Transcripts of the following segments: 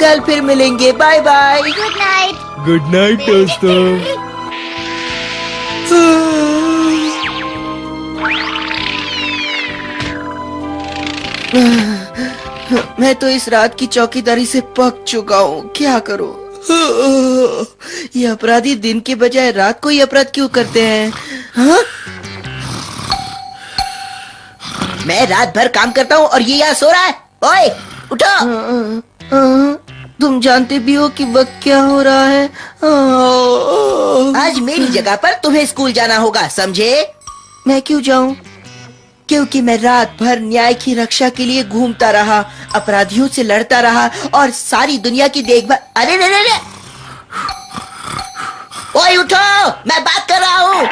कल फिर मिलेंगे। Bye bye. Good night. Good night दोस्तों। मैं तो इस रात की चौकीदारी से पक चुका हूँ, क्या करूँ? ये अपराधी दिन के बजाय रात को ही अपराध क्यों करते हैं? हाँ? मैं रात भर काम करता हूँ और ये यहाँ सो रहा है। ओए उठो। तुम जानते भी हो कि वक्त क्या हो रहा है? आज मेरी जगह पर तुम्हें स्कूल जाना होगा, समझे? मैं क्यों जाऊँ? क्योंकि मैं रात भर न्याय की रक्षा के लिए घूमता रहा, अपराधियों से लड़ता रहा और सारी दुनिया की देखभाल। अरे रे रे रे! ओए उठो, मैं बात कर रहा हूँ।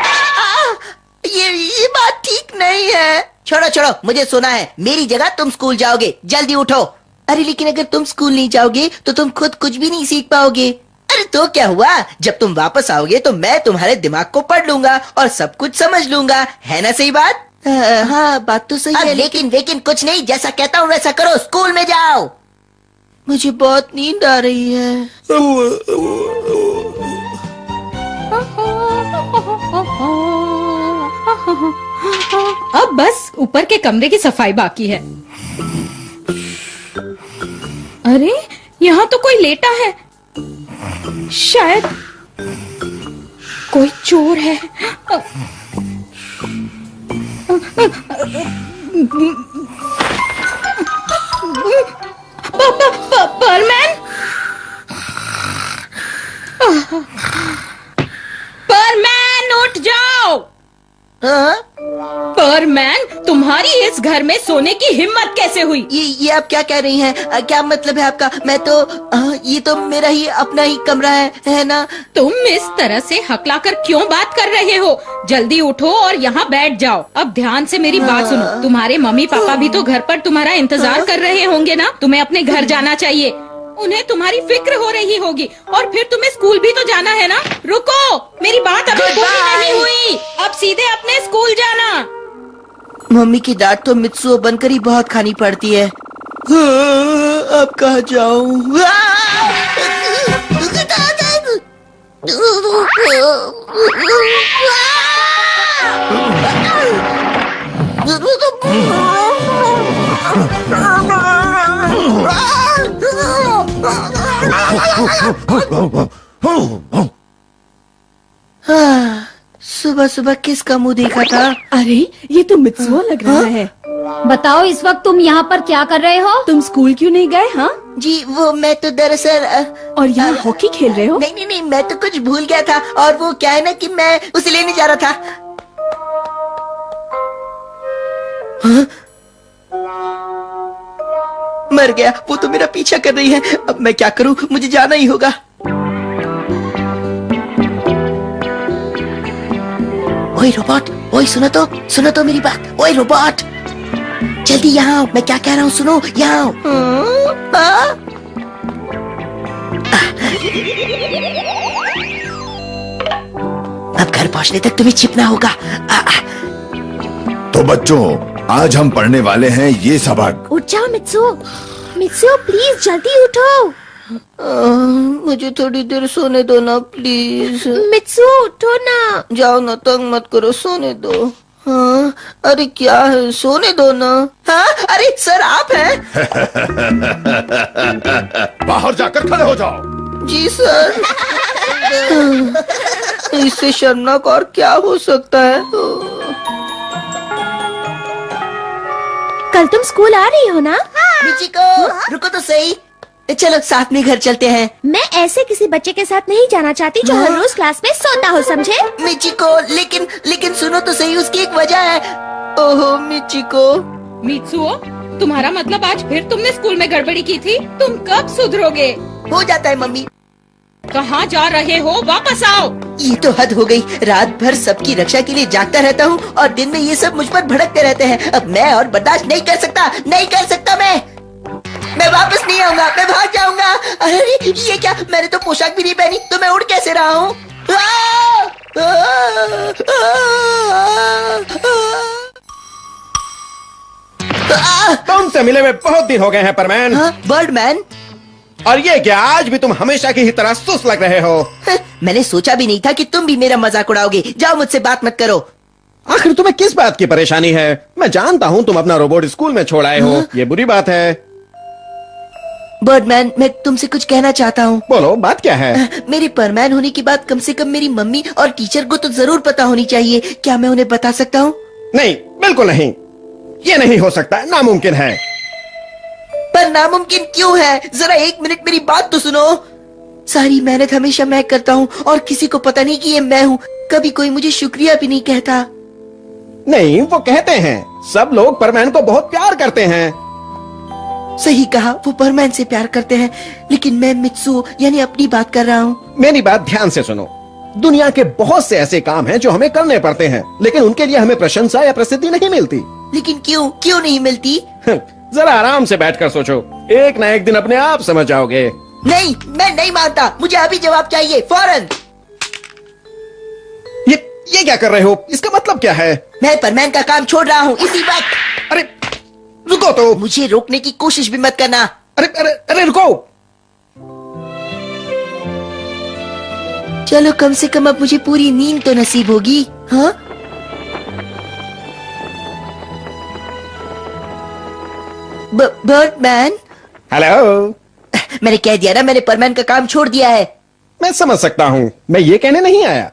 ये बात ठीक नहीं है। छोड़ो छोड़ो, मुझे सुना है। मेरी जगह तुम स्कूल जाओगे, जल्दी उठो। अरे लेकिन अगर तुम स्कूल नहीं जाओगे तो तुम खुद कुछ भी नहीं सीख पाओगे। अरे तो क्या हुआ, जब तुम वापस आओगे तो मैं तुम्हारे दिमाग को पढ़ लूंगा और सब कुछ समझ लूंगा, है ना? सही बात? हाँ, बात तो सही है। लेकिन कुछ नहीं, जैसा कहता हूँ वैसा करो, स्कूल में जाओ। मुझे बहुत नींद आ रही है। अब बस ऊपर के कमरे की सफाई बाकी है। अरे यहाँ तो कोई लेटा है, शायद कोई चोर है। परमैन, परमैन उठ जाओ। परमैन, तुम्हारी इस घर में सोने की हिम्मत कैसे हुई? ये आप क्या कह रही हैं? क्या मतलब है आपका? मैं तो ये तो मेरा ही अपना ही कमरा है ना? तुम इस तरह से हकलाकर क्यों बात कर रहे हो? जल्दी उठो और यहाँ बैठ जाओ। अब ध्यान से मेरी बात सुनो। तुम्हारे मम्मी पापा भी तो घर पर तुम्हारा इंतजार कर रहे होंगे ना? तुम्हें अपने घर जाना चाहिए। उन्हें तुम्हारी फिक्र हो रही होगी और फिर तुम्हें स्कूल भी तो जाना है ना? रुको, मेरी बात अभी पूरी नहीं हुई। अब सीधे अपने स्कूल जाना। मम्मी की डांट तो मित्सुओ बनकर ही बहुत खानी पड़ती है। अब कहाँ जाऊँ? सुबह सुबह किसका मुंह देखा था? अरे ये तो मित्सुओ लग रहा है। बताओ इस वक्त तुम यहाँ पर क्या कर रहे हो? तुम स्कूल क्यों नहीं गए? हाँ जी वो मैं तो दरअसल और यहाँ हॉकी खेल रहे हो? नहीं, मैं तो कुछ भूल गया था और वो क्या है ना कि मैं उसे लेने जा रहा था। हाँ? मर गया, वो तो मेरा पीछा कर रही है। अब मैं क्या करूं, मुझे जाना ही होगा। ओए रोबोट, ओए सुनो तो मेरी बात। ओए रोबोट, जल्दी यहाँ आओ, मैं क्या कह रहा हूँ सुनो, यहाँ आओ। अब घर पहुँचने तक तुम्हें छिपना होगा। तो बच्चों, आज हम पढ़ने वाले हैं ये सबक। उठ जाओ मित्सुओ, मित्सुओ प्लीज जल्दी उठो। मुझे थोड़ी देर सोने दो ना प्लीज। मित्सुओ उठो ना। जाओ ना, तंग मत करो, सोने दो। हाँ, अरे क्या है, सोने दो ना। हाँ, अरे सर आप हैं? बाहर जाकर खड़े हो जाओ। जी सर। इससे शर्मनाक और क्या हो सकता है? कल तुम स्कूल आ रही हो ना? मिचिको, रुको तो सही। चलो साथ में घर चलते हैं। मैं ऐसे किसी बच्चे के साथ नहीं जाना चाहती जो हर रोज क्लास में सोता हो, समझे? मिचिको, लेकिन सुनो तो सही, उसकी एक वजह है। ओहो मिचिको। मित्सुओ, तुम्हारा मतलब आज फिर तुमने स्कूल में गड़बड़ी की थी? तुम कब सुधरोगे? हो जाता है मम्मी। कहाँ जा रहे हो? वापस आओ। ये तो हद हो गई। रात भर सबकी रक्षा के लिए जागता रहता हूँ और दिन में ये सब मुझ पर भड़कते रहते हैं। अब मैं और बर्दाश्त नहीं कर सकता मैं वापस नहीं आऊंगा, मैं भाग जाऊंगा। अरे ये क्या, मैंने तो पोशाक भी नहीं पहनी, तो मैं उड़ कैसे रहा हूँ? तुमसे मिले में बहुत दिन हो गए हैं परमैन। बर्डमैन, और ये क्या, आज भी तुम हमेशा की ही तरह सुस्त लग रहे हो। मैंने सोचा भी नहीं था कि तुम भी मेरा मजाक उड़ाओगे। जाओ, मुझसे बात मत करो। आखिर तुम्हें किस बात की परेशानी है? मैं जानता हूँ तुम अपना रोबोट स्कूल में छोड़ आए हो, ये बुरी बात है। बर्डमैन, मैं तुमसे कुछ कहना चाहता हूँ। बोलो, बात क्या है? मेरे परमैन होने की बात कम से कम मेरी मम्मी और टीचर को तो जरूर पता होनी चाहिए। क्या मैं उन्हें बता सकता हूँ? नहीं, बिल्कुल नहीं, ये नहीं हो सकता, नामुमकिन है। पर नामुमकिन क्यों है? जरा एक मिनट मेरी बात तो सुनो। सारी मेहनत हमेशा मैं करता हूँ और किसी को पता नहीं कि ये मैं हूँ। कभी कोई मुझे शुक्रिया भी नहीं कहता। नहीं, वो कहते हैं, सब लोग परमैन को बहुत प्यार करते हैं। सही कहा, वो परमैन से प्यार करते हैं, लेकिन मैं मित्सु यानी अपनी बात कर रहा हूँ। मेरी बात ध्यान से सुनो। दुनिया के बहुत से ऐसे काम हैं जो हमें करने पड़ते हैं, लेकिन उनके लिए हमें प्रशंसा या प्रसिद्धि नहीं मिलती। लेकिन क्यों क्यों नहीं मिलती? जरा आराम से बैठकर सोचो, एक ना एक दिन अपने आप समझ जाओगे। नहीं, मैं नहीं मानता। मुझे अभी जवाब चाहिए, फौरन। ये क्या कर रहे हो? इसका मतलब क्या है? मैं परमैन का काम छोड़ रहा हूँ इसी वक्त। अरे रुको तो। मुझे रोकने की कोशिश भी मत करना। अरे अरे अरे रुको। चलो, कम से कम अब मुझे पूरी नींद तो नसीब होगी। हाँ, बर्डमैन। हेलो। मैंने कह दिया ना, मैंने परमैन का काम छोड़ दिया है। मैं समझ सकता हूँ, मैं ये कहने नहीं आया।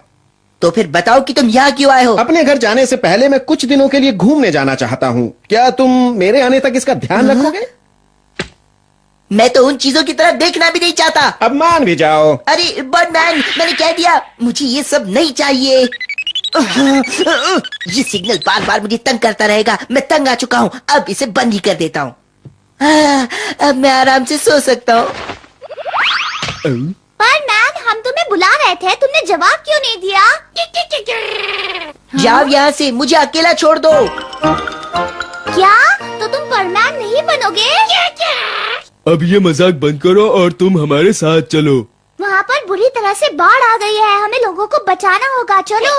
तो फिर बताओ कि तुम यहाँ क्यों आए हो? अपने घर जाने से पहले मैं कुछ दिनों के लिए घूमने जाना चाहता हूँ। क्या तुम मेरे आने तक इसका ध्यान रखोगे? मैं तो उन चीजों की तरफ देखना भी नहीं चाहता। अब मान भी जाओ। अरे बर्डमैन, मैंने कह दिया, मुझे ये सब नहीं चाहिए। ये सिग्नल बार बार मुझे तंग करता रहेगा। मैं तंग आ चुका हूँ, अब इसे बंद ही कर देता हूँ। अब मैं आराम से सो सकता हूँ। परमैन, हम तुम्हें बुला रहे थे, तुमने जवाब क्यों नहीं दिया? जाओ यहाँ से, मुझे अकेला छोड़ दो। क्या? तो तुम परमैन नहीं बनोगे? अब ये मजाक बंद करो और तुम हमारे साथ चलो। वहाँ पर बुरी तरह से बाढ़ आ गई है, हमें लोगों को बचाना होगा। चलो।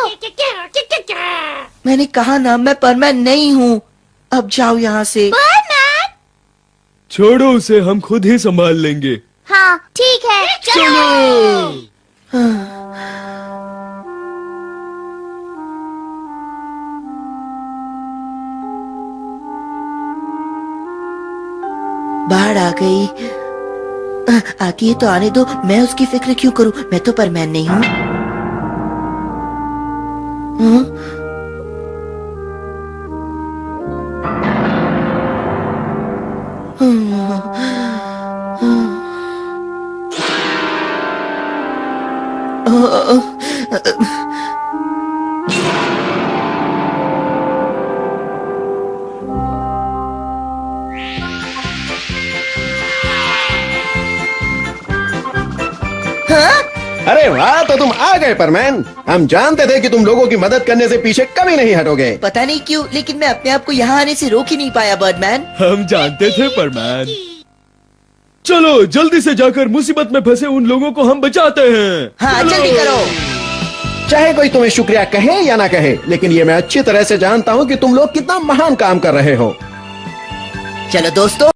मैंने कहा ना, मैं परमैन नहीं हूँ। अब जाओ यहाँ से। परमैन। छोड़ो उसे, हम खुद ही संभाल लेंगे। हाँ ठीक है, चलो। बाढ़ आ गई। आती है तो आने दो, मैं उसकी फिक्र क्यों करूं? मैं तो परमैन नहीं हूं। अरे वाह, तो तुम आ गए परमैन। हम जानते थे कि तुम लोगों की मदद करने से पीछे कभी नहीं हटोगे। पता नहीं क्यों, लेकिन मैं अपने आप को यहाँ आने से रोक ही नहीं पाया बर्डमैन। हम जानते थे परमैन। चलो जल्दी से जाकर मुसीबत में फंसे उन लोगों को हम बचाते हैं। हाँ, चलो। जल्दी करो। चाहे कोई तुम्हें शुक्रिया कहे या ना कहे, लेकिन ये मैं अच्छी तरह से जानता हूँ कि तुम लोग कितना महान काम कर रहे हो। चलो दोस्तों,